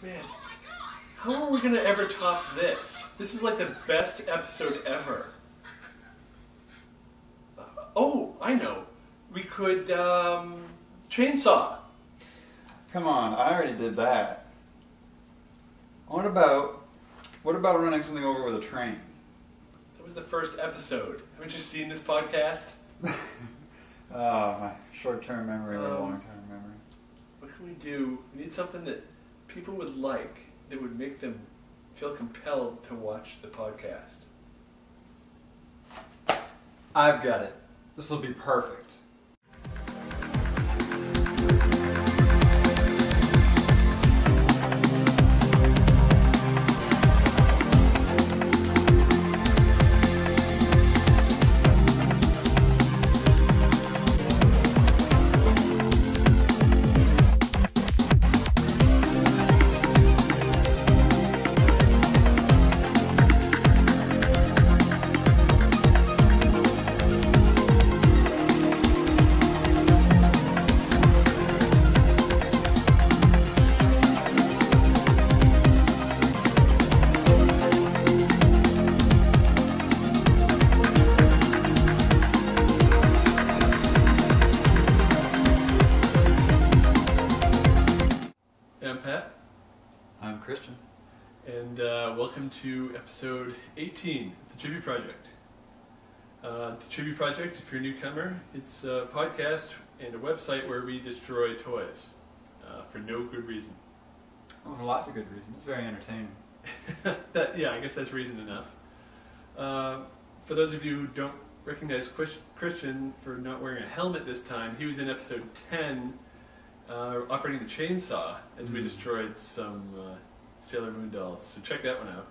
Man, how are we gonna ever top this? This is like the best episode ever. Oh, I know. We could, chainsaw. Come on, I already did that. What about running something over with a train? That was the first episode. Haven't you seen this podcast? Oh, my short-term memory or long-term memory. What can we do? We need something that people would like, that would make them feel compelled to watch the podcast. I've got it. This will be perfect. I'm Christian. And welcome to episode 18 of the Chibi Project. The Chibi Project, if you're a newcomer, it's a podcast and a website where we destroy toys for no good reason. Oh, for lots of good reasons. It's very entertaining. Yeah, I guess that's reason enough. For those of you who don't recognize Christian for not wearing a helmet this time, he was in episode 10 operating the chainsaw as we destroyed some Sailor Moon dolls. So check that one out.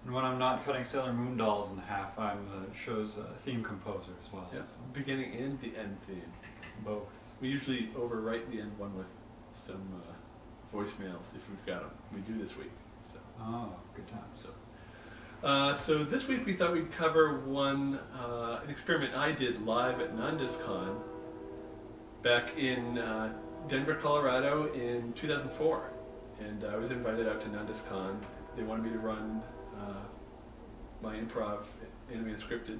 And when I'm not cutting Sailor Moon dolls in half, I'm the show's theme composer as well. Yeah, so. beginning and the end theme. Both. We usually overwrite the end one with some voicemails if we've got them. We do this week. So. Oh, good times. So this week we thought we'd cover an experiment I did live at Nan Desu Kan back in Denver, Colorado in 2004. And I was invited out to Nan Desu Kan. They wanted me to run my improv, Anime Unscripted,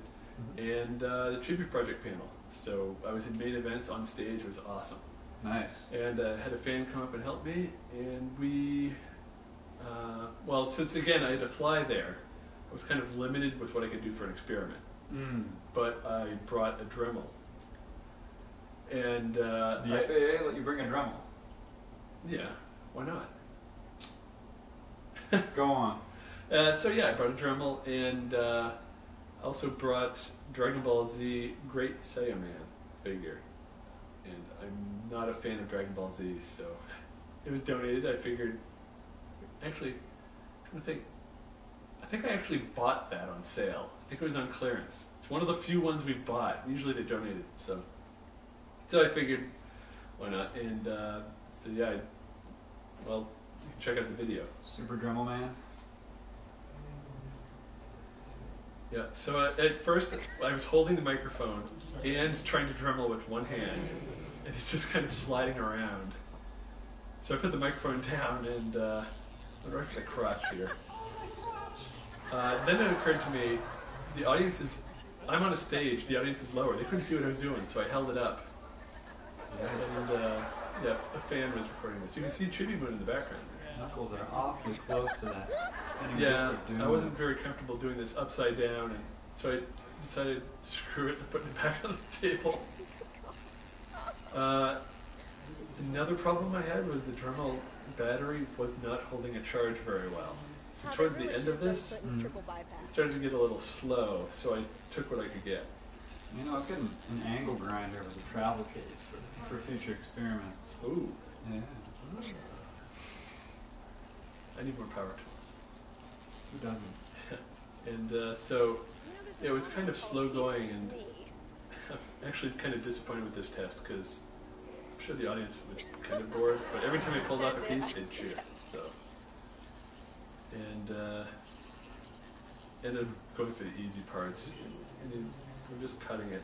and the Chibi Project panel. So I was in main events on stage. It was awesome. Nice. And had a fan come up and help me, and we, well, since again I had to fly there, I was kind of limited with what I could do for an experiment. But I brought a Dremel. And the FAA let you bring a Dremel? Yeah, why not? Go on. So yeah, I brought a Dremel, and also brought Dragonball Z Great Saiyaman figure. And I'm not a fan of Dragonball Z, so it was donated. I figured, actually, I'm trying to think, I think I actually bought that on sale. I think it was on clearance. It's one of the few ones we bought. Usually they donated, so I figured, why not? And so yeah, well, you can check out the video. Super Dremel Man. Yeah, so at first I was holding the microphone and trying to Dremel with one hand, and it's just kind of sliding around. So I put the microphone down and went right for the crotch here. Then it occurred to me, the audience is, I'm on a stage, the audience is lower. They couldn't see what I was doing, so I held it up. And yeah, a fan was recording this. You can see Chibi Moon in the background. Knuckles are awfully close to that. Yeah, I wasn't very comfortable doing this upside down, and so I decided, screw it, and put it back on the table. Another problem I had was the Dremel battery was not holding a charge very well. So towards the end of this, it started to get a little slow, so I took what I could get. You know, I've got an angle grinder with a travel case for future experiments. Ooh. Yeah. I need more power tools. Who doesn't? And so it was kind of slow going, and I'm actually kind of disappointed with this test because I'm sure the audience was kind of bored, but every time I pulled off a piece, they'd cheer. So, and ended up going for the easy parts, and then we're just cutting it.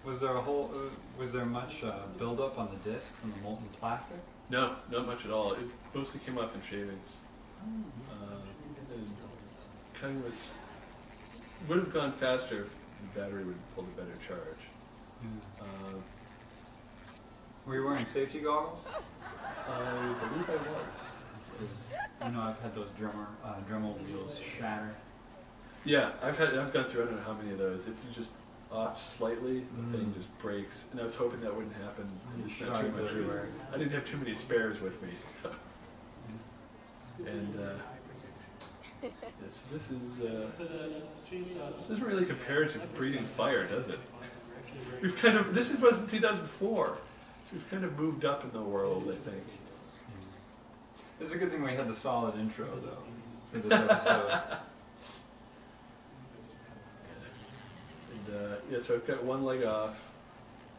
Was there much buildup on the disc from the molten plastic? No, not much at all. It mostly came off in shavings. And cutting would have gone faster if the battery would have pulled a better charge. Yeah. Were you wearing safety goggles? I believe I was. You know, I've had those Dremel wheels shatter. Yeah, I've gone through I don't know how many of those. If you just off slightly, the thing just breaks. And I was hoping that wouldn't happen. It's not too much everywhere. I didn't have too many spares with me. So. And yes, this doesn't really compare to breathing fire, does it? We've kind of was in 2004, so we've kind of moved up in the world, I think. It's a good thing we had the solid intro though for this episode. And yeah, so I've got one leg off.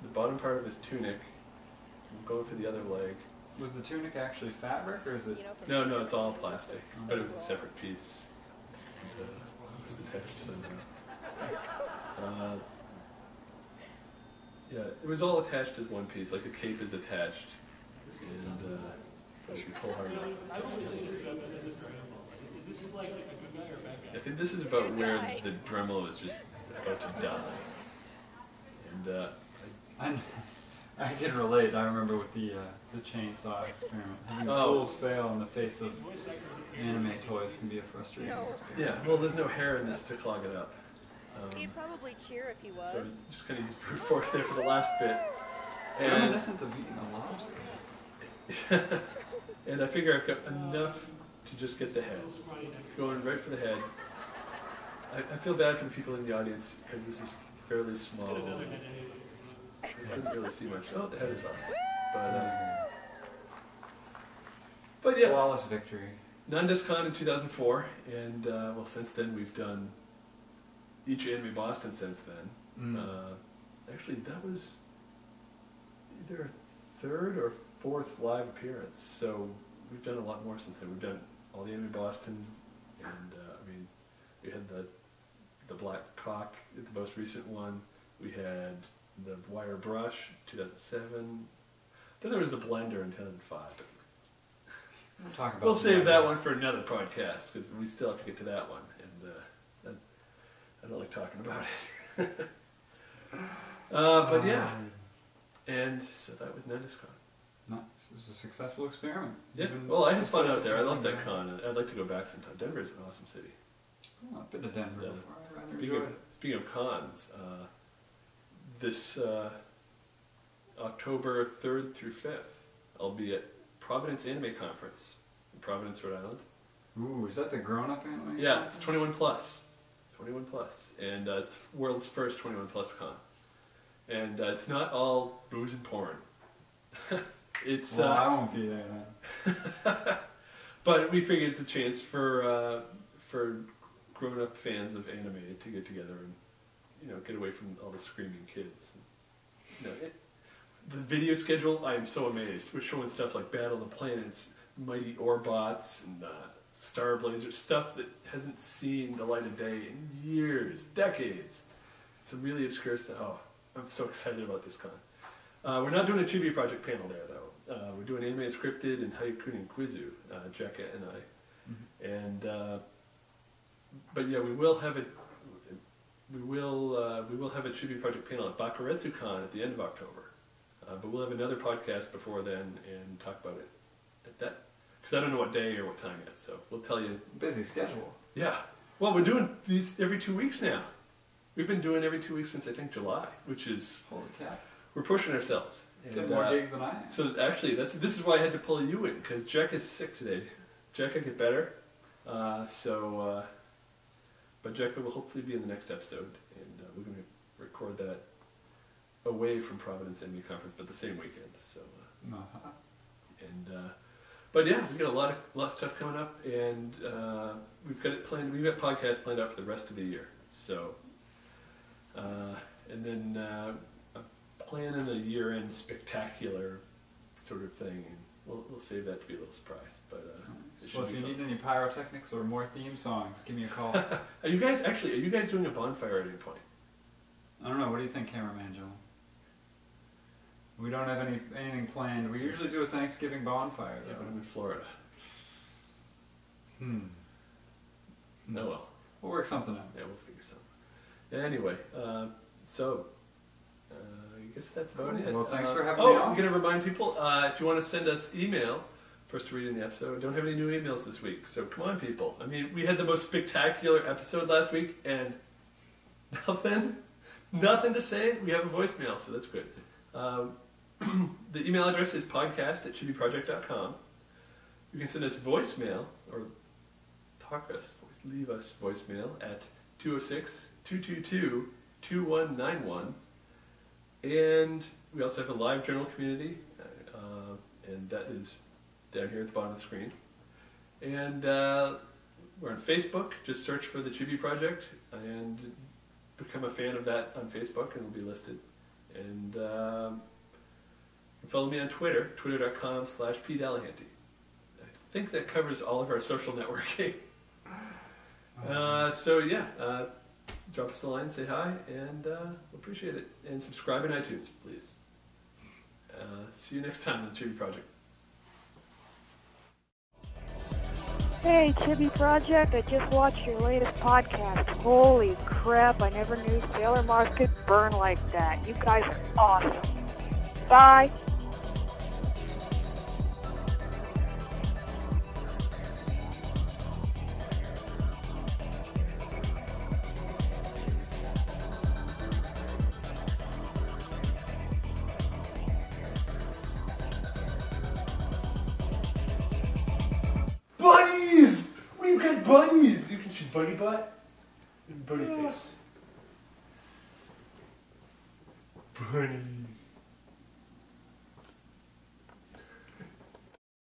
The bottom part of his tunic. I'm going for the other leg. Was the tunic actually fabric, or is it? No, it's all plastic, but it was a separate piece. It was attached somehow. Yeah, it was all attached as one piece, like the cape is attached, and if you pull hard enough. I think this is about where the Dremel is just about to die. And I can relate. I remember with the chainsaw experiment. Having tools fail in the face of anime toys can be a frustrating experience. Yeah, well, there's no hair in this to clog it up. He'd probably cheer if he was. So just kind of use brute force there for the last bit. Reminiscent of eating a lobster. And I figure I've got enough to just get the head. Going right for the head. I feel bad for the people in the audience because this is fairly small. I couldn't really see much. Oh, the head is on. But yeah. Flawless victory. Nan Desu Kan in 2004, and well, since then we've done each Anime Boston since then. Actually, that was either a third or fourth live appearance, so we've done a lot more since then. We've done all the Anime Boston, and I mean, we had the Black Cock, the most recent one. We had the Wire Brush, 2007. Then there was the Blender in 2005. We'll save that one for another podcast, because we still have to get to that one, and I don't like talking about it. But yeah, and so that was Nan Desu Kan. Nice. It was a successful experiment. Yeah, well, I had fun out there. I loved that con, and I'd like to go back sometime. Denver is an awesome city. Oh, I've been to Denver before. Speaking of cons, this October 3rd through 5th, I'll be at Providence Anime Conference in Providence, Rhode Island. Ooh, is that the grown-up anime? Yeah, it's 21 plus. 21 plus, and it's the world's first 21 plus con. And it's not all booze and porn. It's well, I won't be there then. But we figured it's a chance for grown-up fans of anime to get together and get away from all the screaming kids. The video schedule, I am so amazed. We're showing stuff like Battle of the Planets, Mighty Orbots, and Star Blazer, stuff that hasn't seen the light of day in years, decades. It's a really obscure stuff. Oh, I'm so excited about this con. We're not doing a Chibi Project panel there, though. We're doing Anime Unscripted and Haiku and Quizu, Jekka and I. And but yeah, we will have a Chibi Project panel at Bakuretsu Con at the end of October. But we'll have another podcast before then and talk about it at that. Because I don't know what day or what time yet, so we'll tell you. Busy schedule. Yeah. Well, we're doing these every 2 weeks now. We've been doing every 2 weeks since I think July, which is holy cats. We're pushing ourselves. Get more gigs than I am. So actually, this is why I had to pull you in, because Jack is sick today. Jekka get better, but Jekka will hopefully be in the next episode, and we're going to record that away from Providence Anime Conference, but the same weekend. So, but yeah, we've got a lot of stuff coming up, and we've got it planned. We've got podcasts planned out for the rest of the year. So, and then I'm planning a year-end spectacular sort of thing, and we'll save that to be a little surprise. But well, if you need any pyrotechnics or more theme songs, give me a call. Are you guys doing a bonfire at any point? I don't know. What do you think, cameraman Joe? We don't have anything planned. We usually do a Thanksgiving bonfire. Yeah, but I'm in Florida. Hmm. No, well. We'll work something out. Yeah, we'll figure something. Anyway, so I guess that's about it. Well, thanks for having me on. on. I'm going to remind people, if you want to send us email for us to read in the episode, don't have any new emails this week, so come on, people. I mean, we had the most spectacular episode last week, and nothing to say. We have a voicemail, so that's good. The email address is podcast@chibiproject.com. You can send us voicemail, or leave us voicemail at 206-222-2191. And we also have a live journal community, and that is down here at the bottom of the screen. And we're on Facebook. Just search for the Chibi Project and become a fan of that on Facebook, and it'll be listed. And you can follow me on Twitter, twitter.com/pdelahanty. I think that covers all of our social networking. So yeah, drop us a line, say hi, and we'll appreciate it. And subscribe on iTunes, please. See you next time on the Chibi Project. Hey, Chibi Project, I just watched your latest podcast. Holy crap, I never knew Sailor Mars could burn like that. You guys are awesome. Bye. Bunnies! We've got bunnies! You can see bunny butt and bunny face. Bunny.